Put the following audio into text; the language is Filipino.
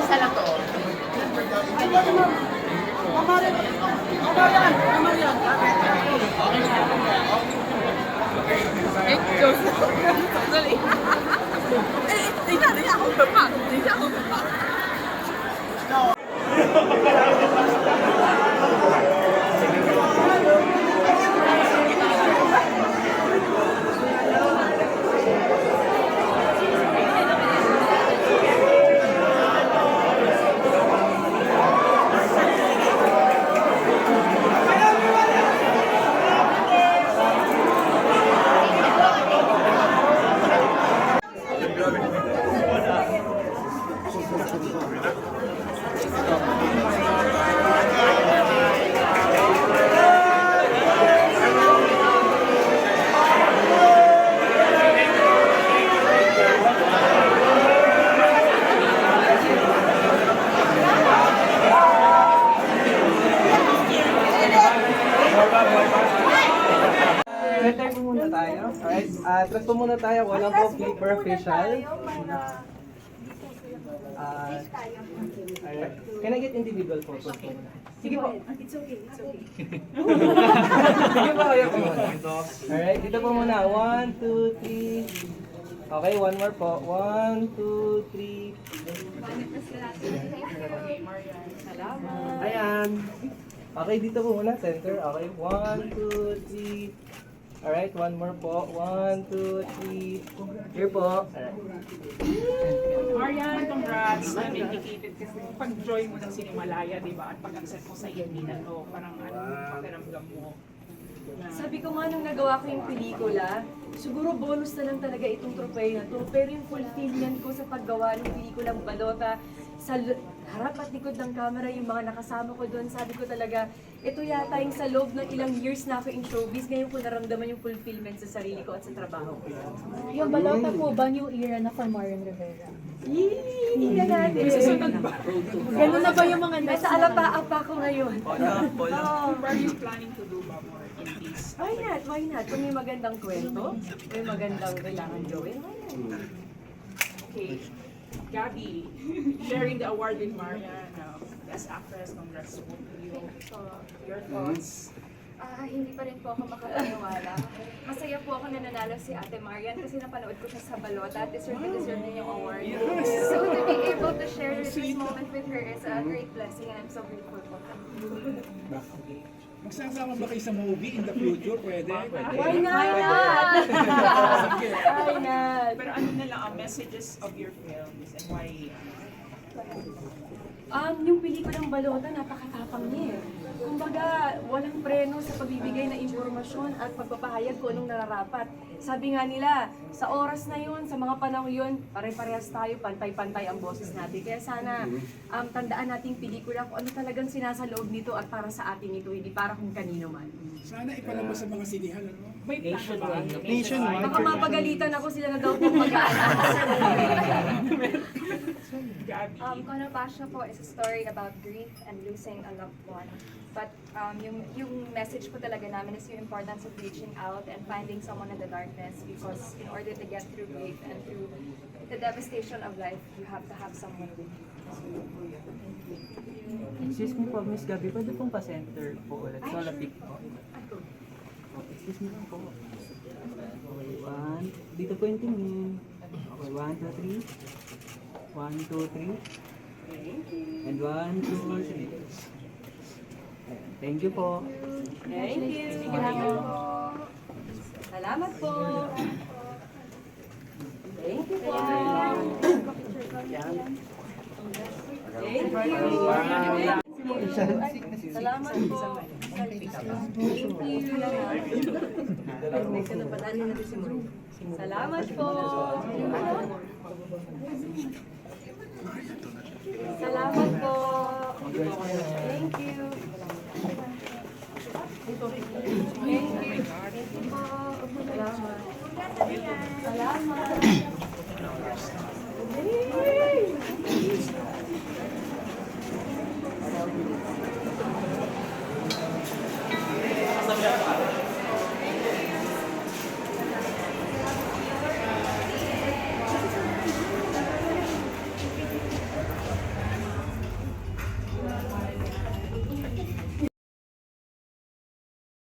isa lang to. Eh, Diyos. Sandali. Di na ako baba. Di na ako baba. Center po muna tayo. Alright, track po muna tayo. Walang po flipper facial. Alright. Can I get individual photos po muna? Sige po. It's okay, it's okay. Sige po, ayaw po muna. Alright, dito po muna. 1, 2, 3. Okay, one more po. 1, 2, 3. Salamat. Ayan. Okay, dito po muna. Center. Okay, 1, 2, 3. Alright, one more po. 1, 2, 3. Here po. Alright. Marian, congrats! Na-dedicated kasi pag-join mo ng Sinimalaya, di ba? At pag-accept mo sa Yamina, no? Parang ano, pakiramdam mo. Sabi ko nga nung nagawa ko yung pelikula, siguro bonus na lang talaga itong tropeo na to. Pero yung fulfillment ko sa paggawa ng pelikulang Balota, sa harap at likod ng camera, yung mga nakasama ko doon, sabi ko talaga, ito yata yung sa loob ng ilang years na ako in showbiz, ngayon ko naramdaman yung fulfillment sa sarili ko at sa trabaho ko. Yung Balota po ba new era na for Marian Rivera? Hindi na natin. Ganun na ba yung mga next Nasa alapa-apa ko ngayon. What are you planning to do ba more in this? Why not? Why not? Kung may magandang kwento, may magandang kailangan gawin, why not? Okay. Gabby, sharing the award with Marian, Best Actress, congrats po to you. Your thoughts? Hindi pa rin po ako makapaniwala. Masaya po ako na nanalo si Ate Marian kasi napanood ko siya sa Balota at deserve niya yung award. So to be able to share this moment with her is a great blessing and I'm so grateful po. Magsasama ba kayo sa movie in the future? Pwede? Why not? Why not? Pero ano na lang ang messages of your films and why? Yung pelikulang Balota, napakatapang niya eh. Kumbaga, walang preno sa pagbibigay ng impormasyon at pagpapahayag kung anong nararapat. Sabi nga nila, sa oras na yun, sa mga panahon yun, pare-parehas tayo, pantay-pantay ang boses natin. Kaya sana, tandaan nating pelikula kung ano talagang sinasaloob nito at para sa atin ito, hindi para kung kanino man. Sana ipalabas sa mga sinihan, ano? May plano ba? Nationwide. Baka mapagalitan ako sila na daw po mag-aanak. Gabby. Kono Passion po is a story about grief and losing a loved one. But yung message po talaga namin is yung importance of reaching out and finding someone in the darkness because in order to get through grief and through the devastation of life, you have to have someone with you. Excuse me po, Miss Gabby, pwede pong pa-center po ulit. So, lapik po. Excuse me lang po. Okay, one. Dito po yung tingin. Okay, 1, 2, 3. 1, 2, 3. And 1, 2, 3. Thank you po. Thank you. Salamat po. Thank you po. Thank you. Salamat po. Salamat po. Salamat po. Thank you. Thank you. Thank you po. Salamat. Salamat.